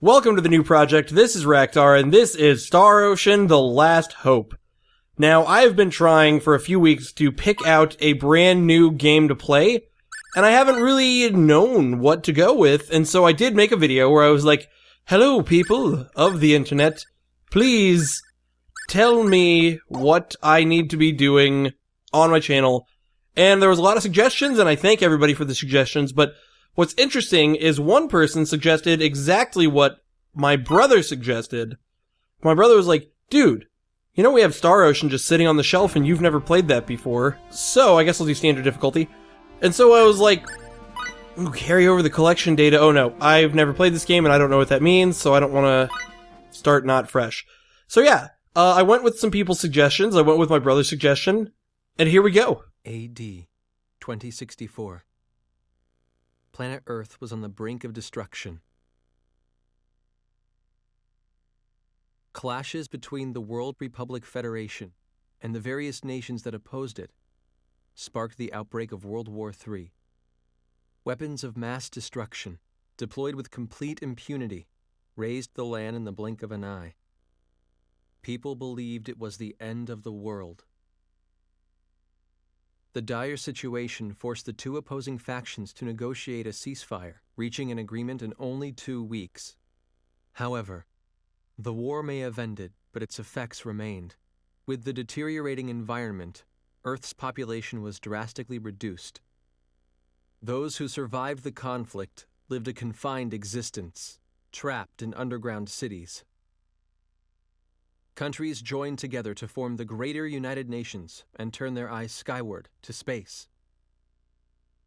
Welcome to the new project. This is Raktar, and this is Star Ocean: The Last Hope. Now, I have been trying for a few weeks to pick out a brand new game to play, and I haven't really known what to go with, and so I did make a video where I was like, hello people of the internet, please tell me what I need to be doing on my channel. And there was a lot of suggestions, and I thank everybody for the suggestions, but what's interesting is one person suggested exactly what my brother suggested. My brother was like, dude, you know we have Star Ocean just sitting on the shelf and you've never played that before, so I guess I'll do standard difficulty. And so I was like, ooh, carry over the collection data. Oh no, I've never played this game and I don't know what that means, so I don't want to start not fresh. So yeah, I went with some people's suggestions, I went with my brother's suggestion, and here we go. AD 2064. Planet Earth was on the brink of destruction. Clashes between the World Republic Federation and the various nations that opposed it sparked the outbreak of World War III. Weapons of mass destruction, deployed with complete impunity, razed the land in the blink of an eye. People believed it was the end of the world. The dire situation forced the two opposing factions to negotiate a ceasefire, reaching an agreement in only 2 weeks. However, the war may have ended, but its effects remained. With the deteriorating environment, Earth's population was drastically reduced. Those who survived the conflict lived a confined existence, trapped in underground cities. Countries joined together to form the Greater United Nations and turn their eyes skyward to space.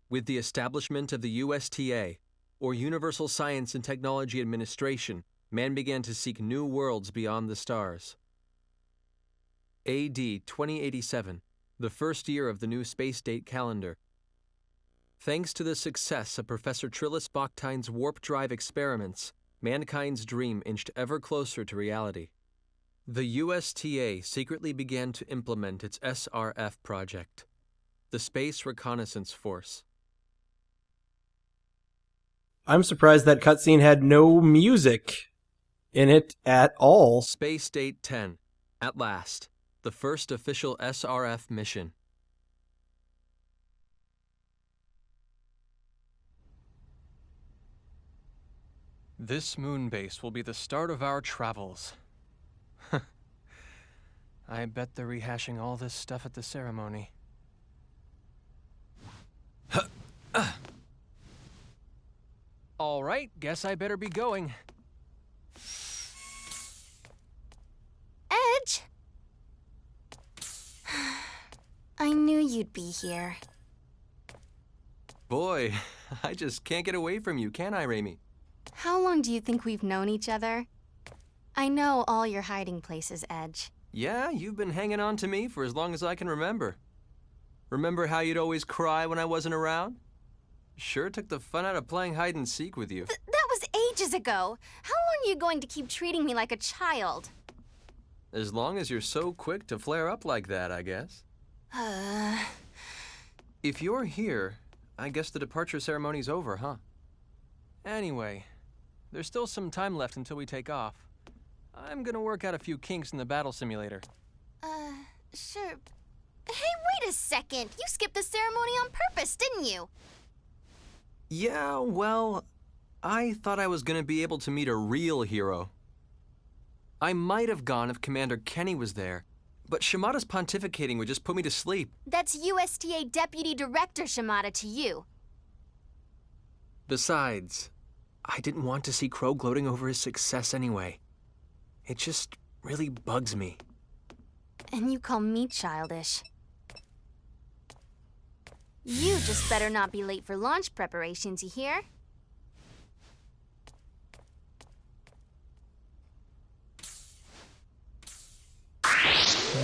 With the establishment of the USTA, or Universal Science and Technology Administration, man began to seek new worlds beyond the stars. AD 2087, the first year of the new space date calendar. Thanks to the success of Professor Trillis Bachtine's warp drive experiments, mankind's dream inched ever closer to reality. The USTA secretly began to implement its SRF project, the Space Reconnaissance Force. I'm surprised that cutscene had no music in it at all. Space Date 10, at last, the first official SRF mission. This moon base will be the start of our travels. I bet they're rehashing all this stuff at the ceremony. All right, guess I better be going. Edge? I knew you'd be here. Boy, I just can't get away from you, can I, Raimi? How long do you think we've known each other? I know all your hiding places, Edge. Yeah, you've been hanging on to me for as long as I can remember. Remember how you'd always cry when I wasn't around? Sure took the fun out of playing hide and seek with you. That was ages ago. How long are you going to keep treating me like a child? As long as you're so quick to flare up like that, I guess. If you're here, I guess the departure ceremony's over, huh? Anyway, there's still some time left until we take off. I'm gonna work out a few kinks in the battle simulator. Sure. Hey, wait a second. You skipped the ceremony on purpose, didn't you? Yeah, well, I thought I was gonna be able to meet a real hero. I might have gone if Commander Kenny was there, but Shimada's pontificating would just put me to sleep. That's USTA Deputy Director Shimada to you. Besides, I didn't want to see Crow gloating over his success anyway. It just really bugs me. And you call me childish. You just better not be late for launch preparations, you hear?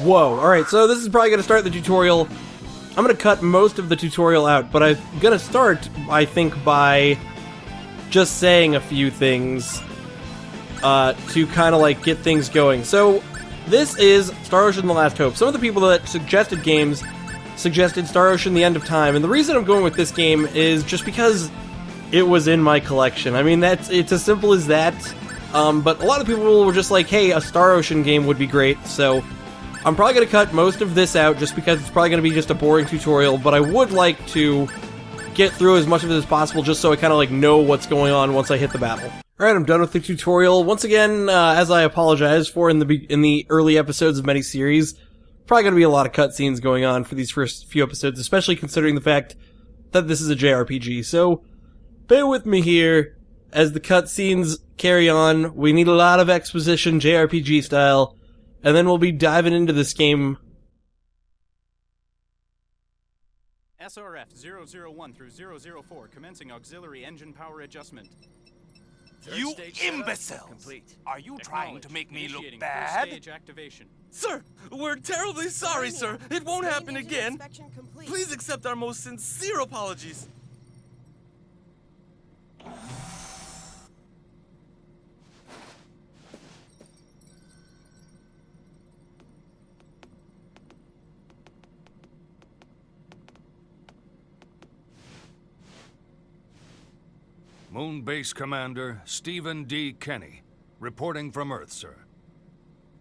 Whoa, alright, so this is probably going to start the tutorial. I'm going to cut most of the tutorial out, but I'm going to start, I think, by just saying a few things to kind of like get things going. So, this is Star Ocean: The Last Hope. Some of the people that suggested games suggested Star Ocean: The End of Time, and the reason I'm going with this game is just because it was in my collection. I mean, it's as simple as that. but a lot of people were just like, hey, a Star Ocean game would be great, so I'm probably going to cut most of this out just because it's probably going to be just a boring tutorial, but I would like to get through as much of it as possible just so I kind of like know what's going on once I hit the battle. Alright, I'm done with the tutorial. Once again, as I apologize for in the early episodes of many series, probably going to be a lot of cutscenes going on for these first few episodes, especially considering the fact that this is a JRPG, so bear with me here as the cutscenes carry on. We need a lot of exposition, JRPG style, and then we'll be diving into this game. SRF 001 through 004, commencing auxiliary engine power adjustment. You imbeciles! Are you trying to make me look bad? Stage activation. Sir, we're terribly sorry, sir. It won't happen again. Please accept our most sincere apologies. Moon Base Commander Stephen D. Kenny, reporting from Earth, sir.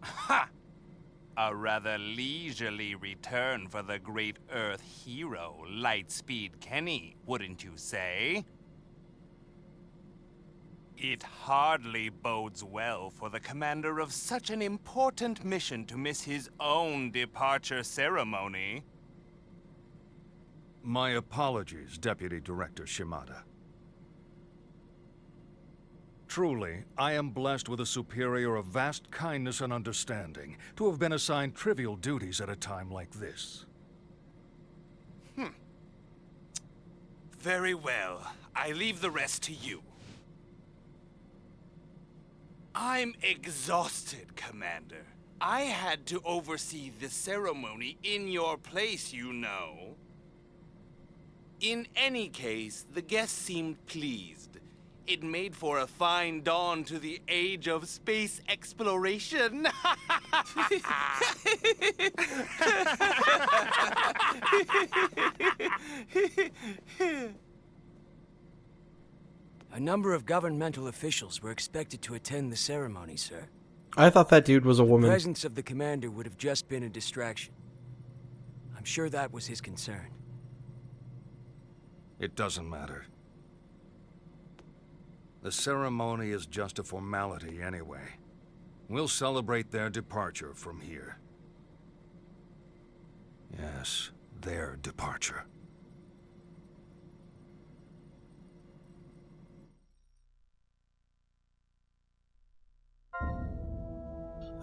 Ha! A rather leisurely return for the great Earth hero, Lightspeed Kenny, wouldn't you say? It hardly bodes well for the commander of such an important mission to miss his own departure ceremony. My apologies, Deputy Director Shimada. Truly, I am blessed with a superior of vast kindness and understanding to have been assigned trivial duties at a time like this. Very well. I leave the rest to you. I'm exhausted, Commander. I had to oversee the ceremony in your place, you know. In any case, the guests seemed pleased. It made for a fine dawn to the age of space exploration. A number of governmental officials were expected to attend the ceremony, sir. I thought that dude was a The woman. presence of the commander would have just been a distraction. I'm sure that was his concern. It doesn't matter. The ceremony is just a formality anyway. We'll celebrate their departure from here. Yes, their departure.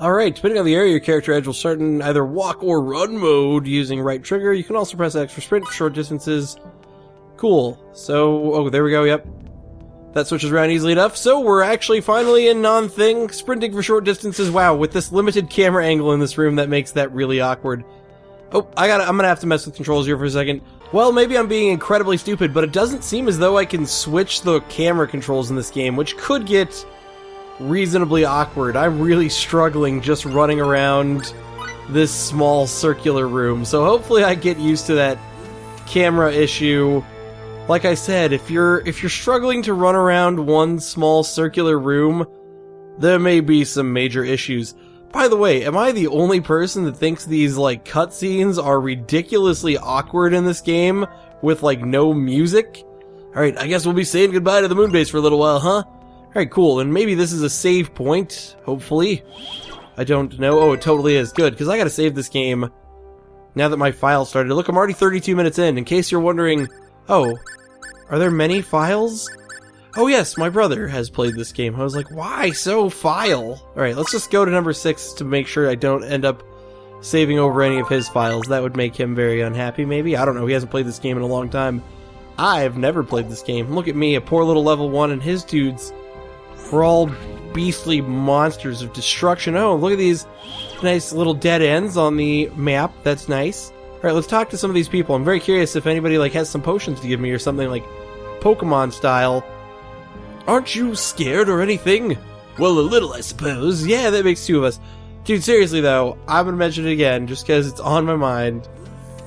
Alright, depending on the area your character edge will start in either walk or run mode using right trigger. You can also press X for sprint for short distances. Cool. So, oh, there we go, yep. That switches around easily enough. So we're actually finally in non-thing, sprinting for short distances. Wow, with this limited camera angle in this room, that makes that really awkward. Oh, I'm gonna have to mess with controls here for a second. Well, maybe I'm being incredibly stupid, but it doesn't seem as though I can switch the camera controls in this game, which could get reasonably awkward. I'm really struggling just running around this small circular room, so hopefully I get used to that camera issue. Like I said, if you're struggling to run around one small circular room, there may be some major issues. By the way, am I the only person that thinks these, like, cutscenes are ridiculously awkward in this game with, like, no music? Alright, I guess we'll be saying goodbye to the moon base for a little while, huh? Alright, cool, and maybe this is a save point, hopefully. I don't know. Oh, it totally is. Good, because I gotta save this game now that my file started. Look, I'm already 32 minutes in case you're wondering, oh, are there many files? Oh yes, my brother has played this game. I was like, why so file? Alright, let's just go to number 6 to make sure I don't end up saving over any of his files. That would make him very unhappy, maybe? I don't know, he hasn't played this game in a long time. I've never played this game. Look at me, a poor little level 1, and his dudes were all beastly monsters of destruction. Oh, look at these nice little dead ends on the map. That's nice. Alright, let's talk to some of these people. I'm very curious if anybody, like, has some potions to give me or something, like, Pokemon style. Aren't you scared or anything? Well, a little, I suppose. Yeah, that makes 2 of us. Dude, seriously, though, I'm gonna mention it again, just because it's on my mind.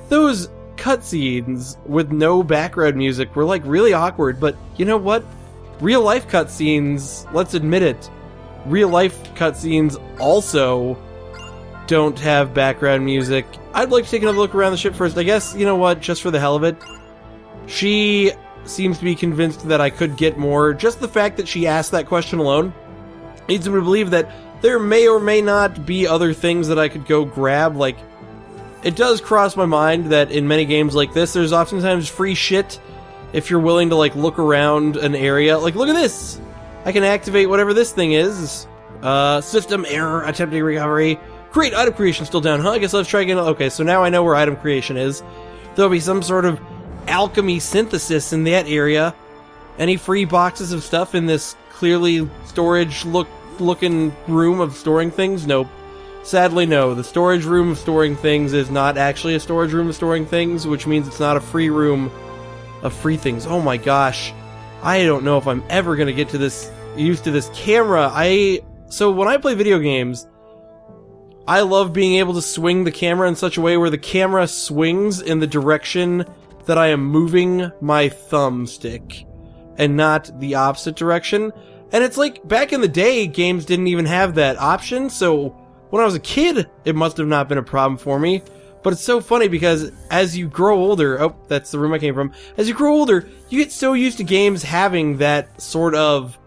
Those cutscenes with no background music were, like, really awkward, but you know what? Real-life cutscenes, let's admit it, real-life cutscenes also don't have background music. I'd like to take another look around the ship first. I guess, you know what, just for the hell of it. She seems to be convinced that I could get more. Just the fact that she asked that question alone leads me to believe that there may or may not be other things that I could go grab. Like, it does cross my mind that in many games like this, there's oftentimes free shit if you're willing to, like, look around an area. Like, look at this! I can activate whatever this thing is. System error, attempting recovery. Great, item creation still down, huh? I guess let's try again. Okay, so now I know where item creation is. There'll be some sort of alchemy synthesis in that area. Any free boxes of stuff in this clearly storage looking room of storing things? Nope. Sadly, no. The storage room of storing things is not actually a storage room of storing things, which means it's not a free room of free things. Oh my gosh. I don't know if I'm ever going to get to this, used to this camera. So when I play video games, I love being able to swing the camera in such a way where the camera swings in the direction that I am moving my thumbstick and not the opposite direction. And it's like, back in the day, games didn't even have that option, so when I was a kid, it must have not been a problem for me. But it's so funny because as you grow older, oh, that's the room I came from. As you grow older, you get so used to games having that sort of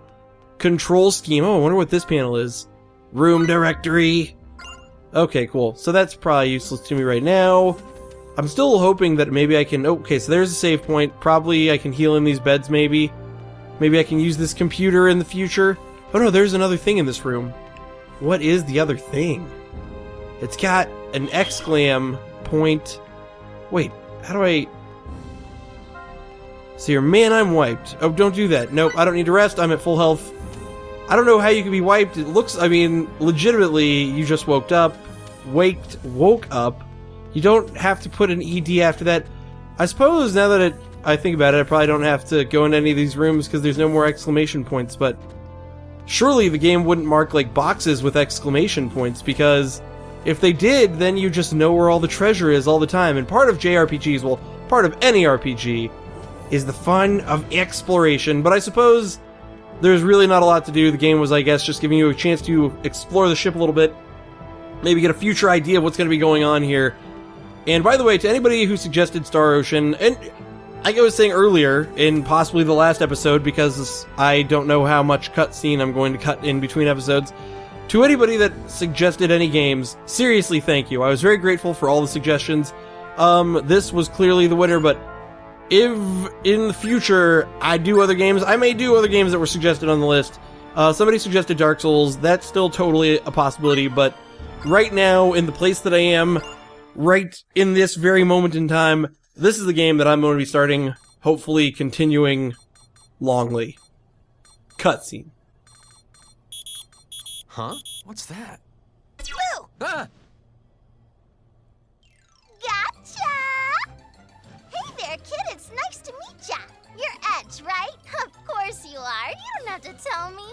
control scheme. Oh, I wonder what this panel is. Room directory. Okay, cool. So that's probably useless to me right now. I'm still hoping that maybe I can... Okay, so there's a save point. Probably I can heal in these beds, maybe. Maybe I can use this computer in the future. Oh no, there's another thing in this room. What is the other thing? It's got an exclam point. Wait, how do I... So you're, man, I'm wiped. Oh, don't do that. Nope, I don't need to rest. I'm at full health. I don't know how you can be wiped. It looks, I mean, legitimately, you just woke up. Woke up. You don't have to put an ED after that. I suppose, now that I think about it, I probably don't have to go into any of these rooms because there's no more exclamation points, but surely the game wouldn't mark, like, boxes with exclamation points, because if they did, then you just know where all the treasure is all the time. And part of JRPGs, well, part of any RPG, is the fun of exploration, but I suppose there's really not a lot to do. The game was, I guess, just giving you a chance to explore the ship a little bit, maybe get a future idea of what's going to be going on here. And by the way, to anybody who suggested Star Ocean, and like I was saying earlier, in possibly the last episode, because I don't know how much cutscene I'm going to cut in between episodes, to anybody that suggested any games, seriously, thank you. I was very grateful for all the suggestions. This was clearly the winner, but if in the future I do other games, I may do other games that were suggested on the list. Somebody suggested Dark Souls. That's still totally a possibility, but right now, in the place that I am, right in this very moment in time, this is the game that I'm going to be starting, hopefully continuing longly. Cutscene. Huh? What's that? Boo! Ah! Gotcha! Hey there, kid, it's nice to meet ya. You're Edge, right? Of course you are. You don't have to tell me.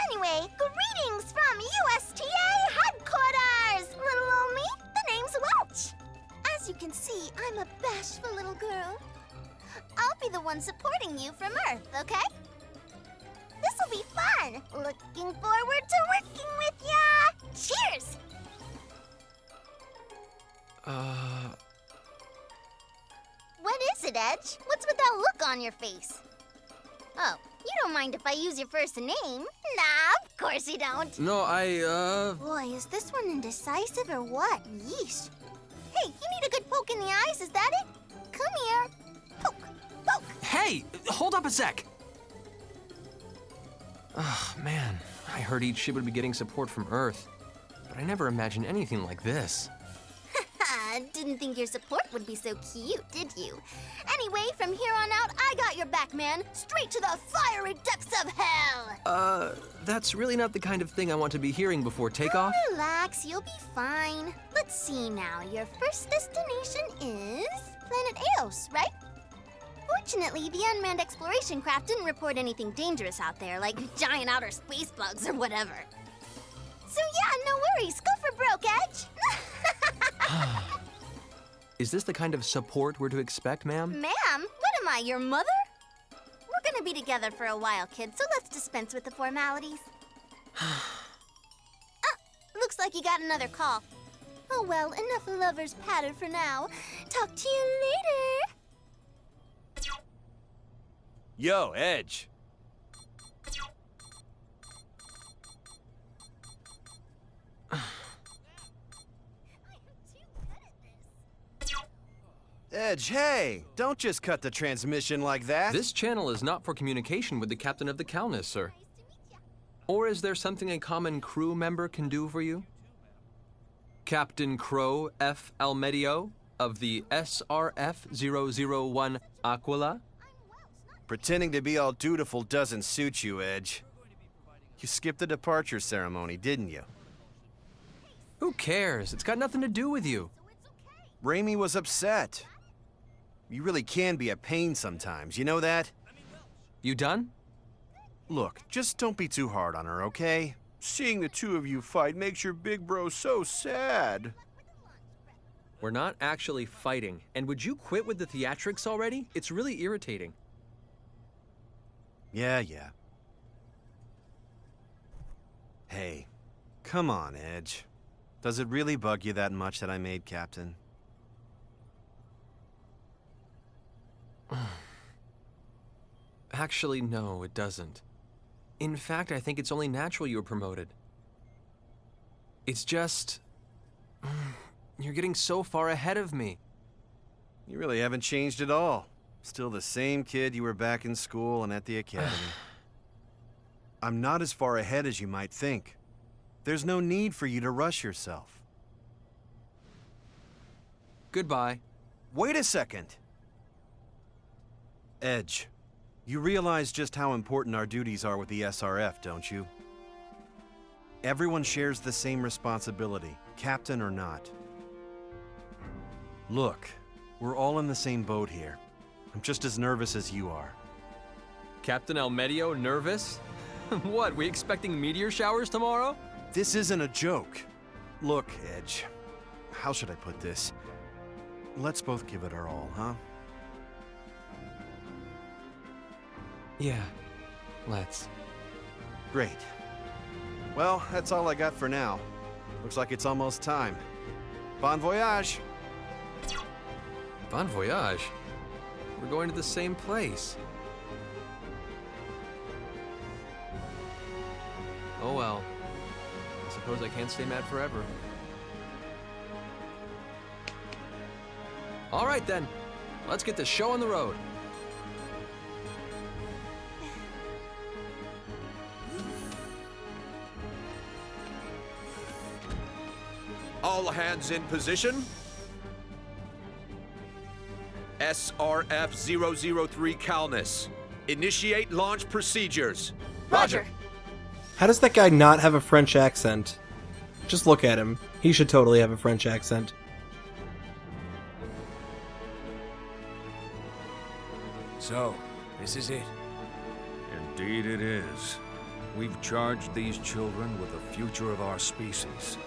Anyway, greetings from USTA headquarters! Little old me, the name's Welch. As you can see, I'm a bashful little girl. I'll be the one supporting you from Earth, okay? This'll be fun. Looking forward to working with ya. Cheers! What is it, Edge? What's with that look on your face? Oh, you don't mind if I use your first name? Nah, of course you don't. No, Boy, is this one indecisive or what? Yeesh. Hey, you need a good poke in the eyes, is that it? Come here. Poke, poke. Hey! Hold up a sec! Oh, man. I heard each ship would be getting support from Earth, but I never imagined anything like this. Didn't think your support would be so cute, did you? Anyway, from here on out, I got your back, man. Straight to the fiery depths of hell. That's really not the kind of thing I want to be hearing before takeoff. Relax, you'll be fine. Let's see now. Your first destination is Planet Eos, right? Fortunately, the unmanned exploration craft didn't report anything dangerous out there, like giant outer space bugs or whatever. So yeah, no worries. Go for broke, Edge. Is this the kind of support we're to expect, ma'am? Ma'am? What am I, your mother? We're gonna gonna be together for a while, kid, so let's dispense with the formalities. Looks like you got another call. Oh well, enough lovers patter for now. Talk to you later. Yo, Edge. Edge, hey! Don't just cut the transmission like that! This channel is not for communication with the captain of the Calnus, sir. Or is there something a common crew member can do for you? Captain Crow F. Almedio of the SRF-001 Aquila? Pretending to be all dutiful doesn't suit you, Edge. You skipped the departure ceremony, didn't you? Who cares? It's got nothing to do with you. Raimi was upset. You really can be a pain sometimes, you know that? You done? Look, just don't be too hard on her, okay? Seeing the two of you fight makes your big bro so sad. We're not actually fighting, and would you quit with the theatrics already? It's really irritating. Yeah. Hey, come on, Edge. Does it really bug you that much that I made captain? Actually, no, it doesn't. In fact, I think it's only natural you were promoted. It's just... you're getting so far ahead of me. You really haven't changed at all. Still the same kid you were back in school and at the academy. I'm not as far ahead as you might think. There's no need for you to rush yourself. Goodbye. Wait a second. Edge, you realize just how important our duties are with the SRF, don't you? Everyone shares the same responsibility, captain or not. Look, we're all in the same boat here. I'm just as nervous as you are. Captain Almedio nervous? What, we expecting meteor showers tomorrow? This isn't a joke. Look, Edge, how should I put this? Let's both give it our all, huh? Yeah, let's. Great. Well, that's all I got for now. Looks like it's almost time. Bon voyage! Bon voyage? We're going to the same place. Oh well. I suppose I can't stay mad forever. All right then. Let's get the show on the road. All hands in position. SRF-003 Calnus. Initiate launch procedures. Roger. How does that guy not have a French accent? Just look at him. He should totally have a French accent. So, this is it. Indeed it is. We've charged these children with the future of our species.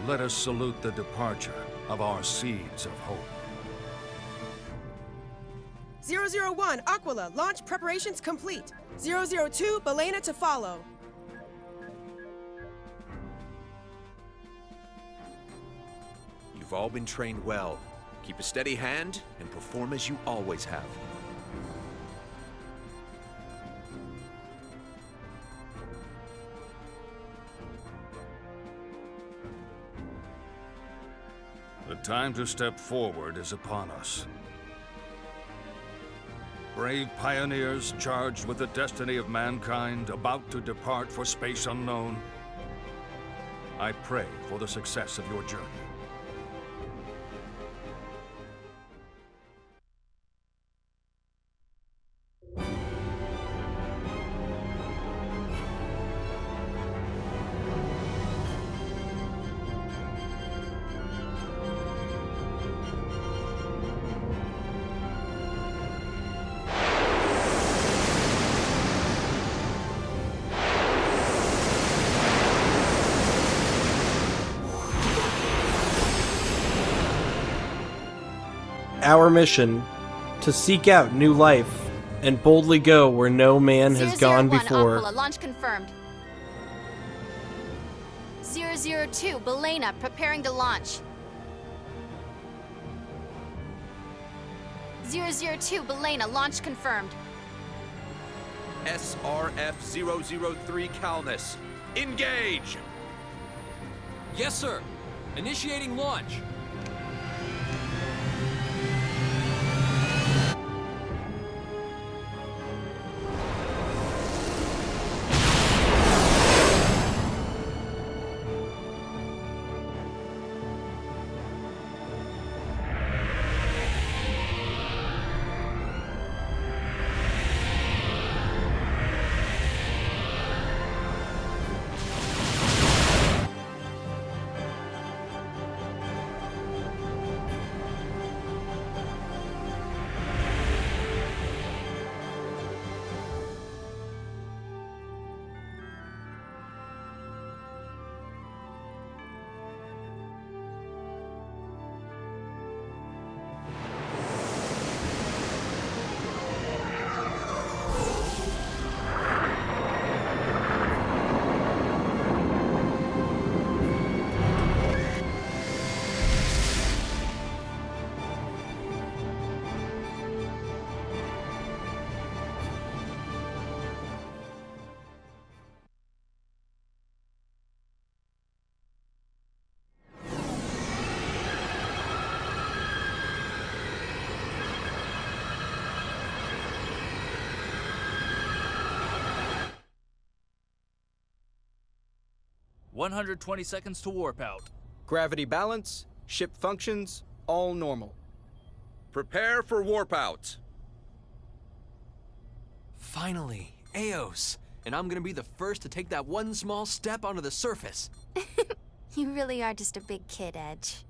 Let us salute the departure of our seeds of hope. 001, Aquila, launch preparations complete. 002, Belena to follow. You've all been trained well. Keep a steady hand and perform as you always have. The time to step forward is upon us. Brave pioneers charged with the destiny of mankind, about to depart for space unknown. I pray for the success of your journey. Our mission: to seek out new life and boldly go where no man has gone 001 before. Aquila, launch confirmed. 002, Belena, preparing to launch. 002, Belena, launch confirmed. SRF-003 Calnus, engage! Yes, sir. Initiating launch. "120 seconds to warp out. Gravity balance, ship functions, all normal. Prepare for warp out. Finally, Eos. And I'm gonna be the first to take that one small step onto the surface. You really are just a big kid, Edge.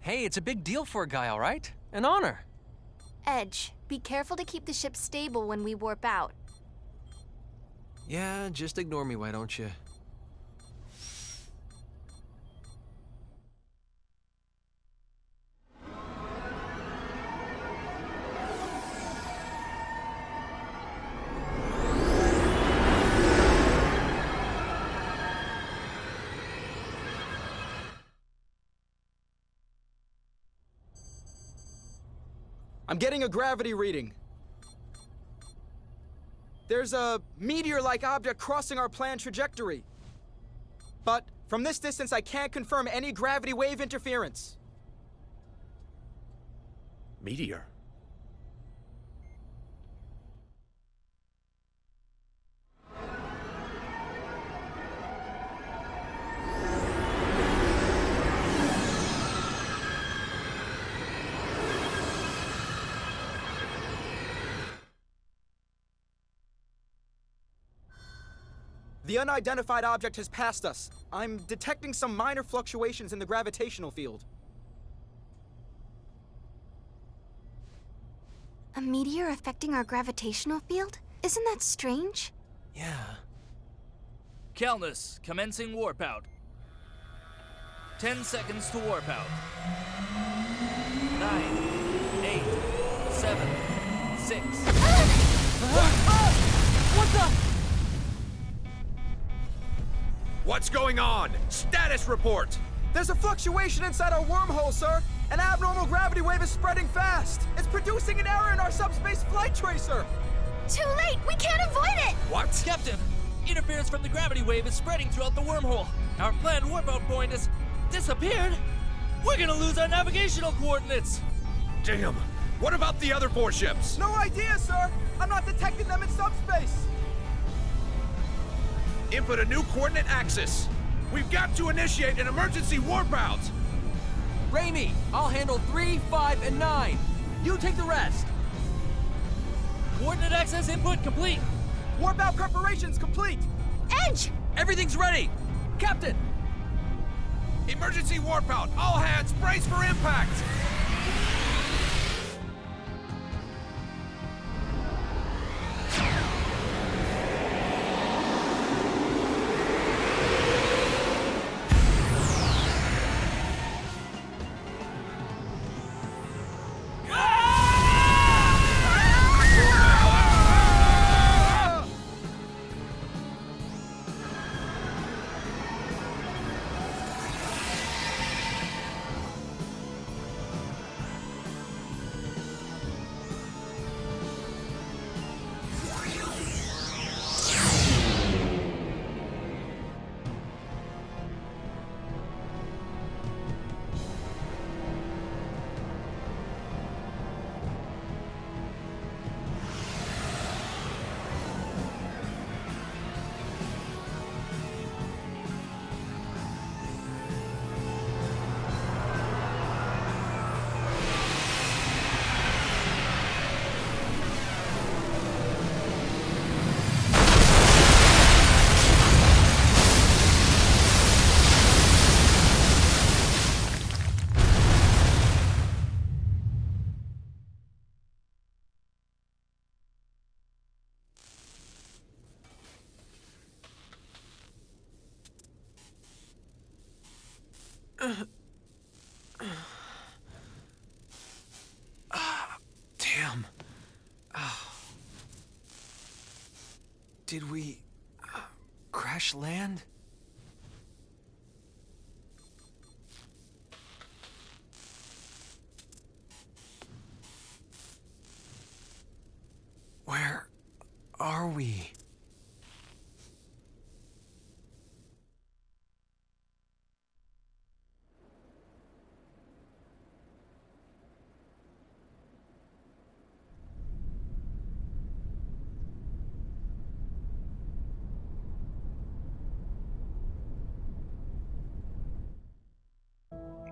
Hey, it's a big deal for a guy, all right? An honor. Edge, be careful to keep the ship stable when we warp out. Yeah, just ignore me, why don't you? I'm getting a gravity reading. There's a meteor-like object crossing our planned trajectory. But from this distance, I can't confirm any gravity wave interference. Meteor? The unidentified object has passed us. I'm detecting some minor fluctuations in the gravitational field. A meteor affecting our gravitational field? Isn't that strange? Yeah. Calnus, commencing warp out. 10 seconds to warp out. 9, 8, 7, 6. What the? What's going on? Status report! There's a fluctuation inside our wormhole, sir! An abnormal gravity wave is spreading fast! It's producing an error in our subspace flight tracer! Too late! We can't avoid it! What? Captain, interference from the gravity wave is spreading throughout the wormhole. Our planned warp out point has disappeared. We're gonna lose our navigational coordinates. Damn! What about the other 4 ships? No idea, sir! I'm not detecting them in subspace! Input a new coordinate axis. We've got to initiate an emergency warp out. Raimi, I'll handle 3, 5, and 9. You take the rest. Coordinate access input complete. Warp out preparations complete. Edge! Everything's ready. Captain! Emergency warp out. All hands brace for impact. Damn. Did we crash land? Where are we?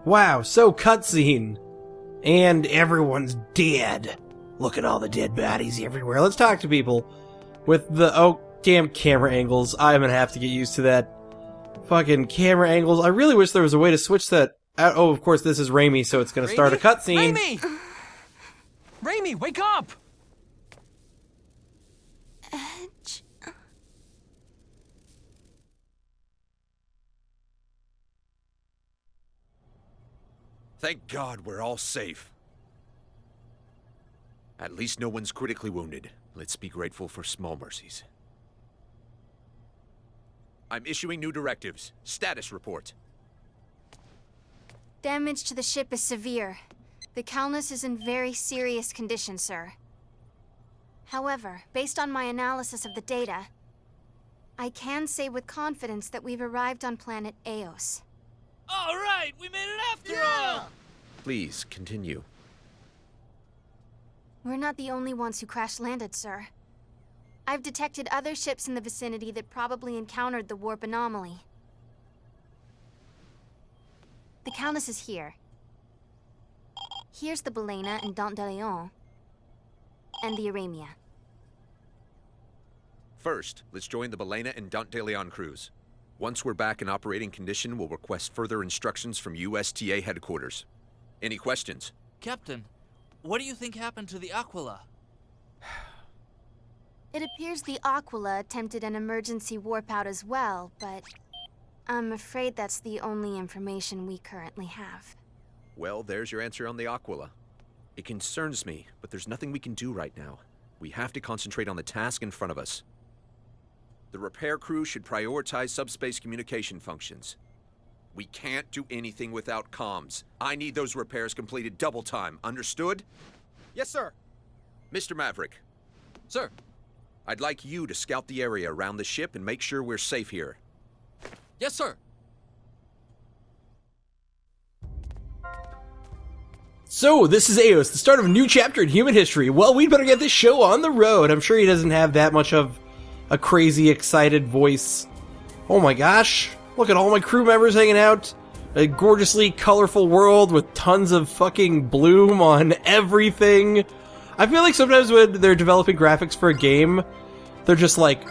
Wow, so cutscene. And everyone's dead. Look at all the dead bodies everywhere. Let's talk to people. With the... Oh, damn camera angles. I'm gonna have to get used to that. Fucking camera angles. I really wish there was a way to switch that out. Oh, of course, this is Raimi, so it's gonna start a cutscene. Raimi! Raimi, wake up! Edge. Thank God we're all safe. At least no one's critically wounded. Let's be grateful for small mercies. I'm issuing new directives. Status report. Damage to the ship is severe. The Calnus is in very serious condition, sir. However, based on my analysis of the data, I can say with confidence that we've arrived on planet Eos. All right, we made it after all! Please, continue. We're not the only ones who crash-landed, sir. I've detected other ships in the vicinity that probably encountered the warp anomaly. The Calnus is here. Here's the Balena and Dante de Leon, and the Aramia. First, let's join the Balena and Dante de Leon crews. Once we're back in operating condition, we'll request further instructions from USTA headquarters. Any questions? Captain, what do you think happened to the Aquila? It appears the Aquila attempted an emergency warp out as well, but I'm afraid that's the only information we currently have. Well, there's your answer on the Aquila. It concerns me, but there's nothing we can do right now. We have to concentrate on the task in front of us. The repair crew should prioritize subspace communication functions. We can't do anything without comms. I need those repairs completed double time, understood? Yes, sir. Mr. Maverick. Sir. I'd like you to scout the area around the ship and make sure we're safe here. Yes, sir. So, this is Eos, the start of a new chapter in human history. Well, we'd better get this show on the road. I'm sure he doesn't have that much of a crazy, excited voice. Oh my gosh. Look at all my crew members hanging out. A gorgeously colorful world with tons of fucking bloom on everything. I feel like sometimes when they're developing graphics for a game, they're just like,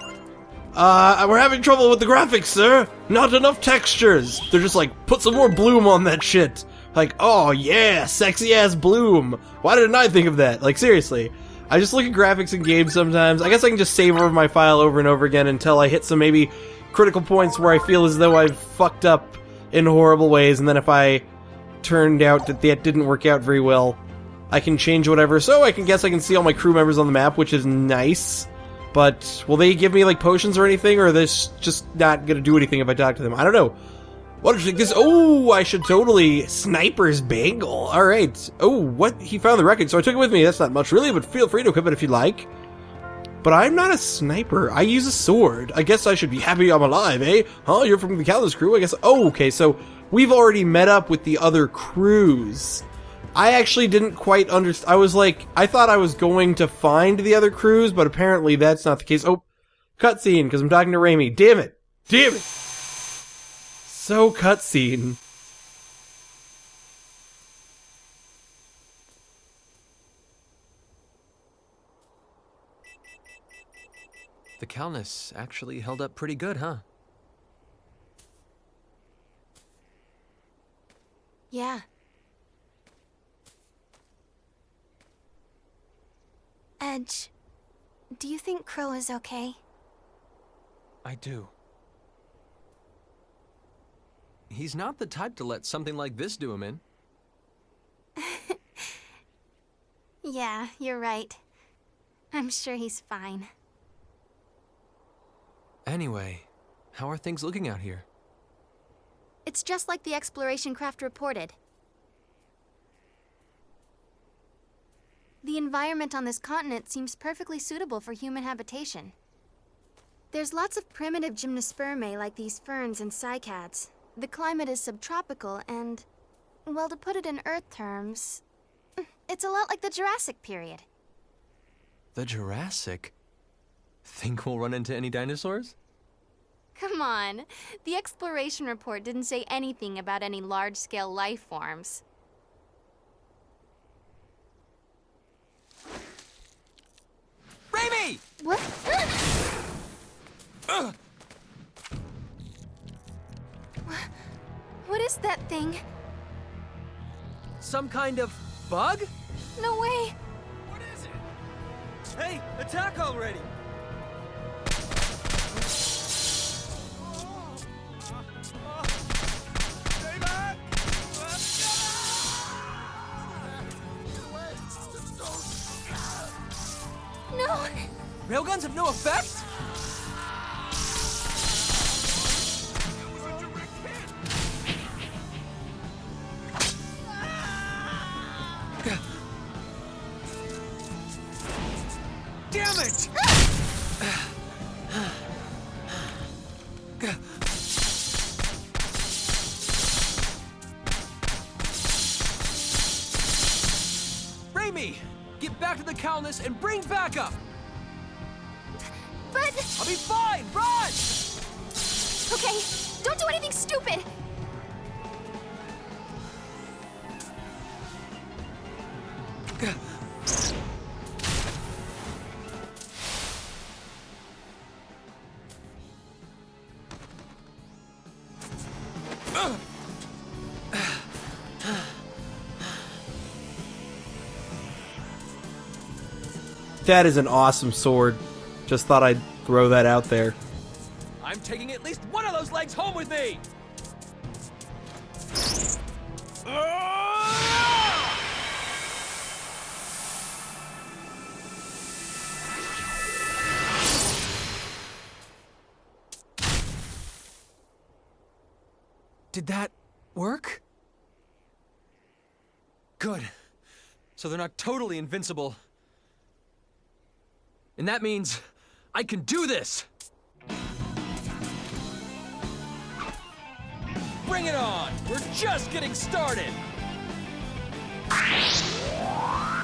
we're having trouble with the graphics, sir. Not enough textures. They're just like, put some more bloom on that shit. Like, oh yeah, sexy ass bloom. Why didn't I think of that? Like, seriously. I just look at graphics in games sometimes. I guess I can just save over my file over and over again until I hit some maybe critical points where I feel as though I've fucked up in horrible ways, and then if I turned out that didn't work out very well, I can change whatever. So I can see all my crew members on the map, which is nice. But will they give me like potions or anything, or are they just not gonna do anything if I talk to them? I don't know. What is this? Oh, I should totally sniper's bangle. All right. Oh, what? He found the record, so I took it with me. That's not much really, but feel free to equip it if you'd like. But I'm not a sniper. I use a sword. I guess I should be happy I'm alive, eh? Huh? You're from the Calnus crew, I guess. Oh, okay. So we've already met up with the other crews. I actually didn't quite understand. I was like, I thought I was going to find the other crews, but apparently that's not the case. Oh, cutscene, because I'm talking to Raimi. Damn it. Damn it. So cutscene. The Calnus actually held up pretty good, huh? Yeah. Edge, do you think Crow is okay? I do. he's not the type to let something like this do him in. Yeah, you're right. I'm sure he's fine. Anyway, how are things looking out here? It's just like the exploration craft reported. The environment on this continent seems perfectly suitable for human habitation. There's lots of primitive gymnospermae like these ferns and cycads. The climate is subtropical and, well, to put it in Earth terms, it's a lot like the Jurassic period. The Jurassic? Think we'll run into any dinosaurs? Come on, the exploration report didn't say anything about any large-scale life forms. Raimi! What? What is that thing? Some kind of bug? No way! What is it? Hey, attack already! No! Railguns have no effect? Damn it! Raimi! Get back to the Calnus and bring backup! But... I'll be fine! Run! Okay, don't do anything stupid! That is an awesome sword. Just thought I'd throw that out there. I'm taking at least one of those legs home with me! Did that work? Good. So they're not totally invincible. And that means I can do this! Bring it on! We're just getting started!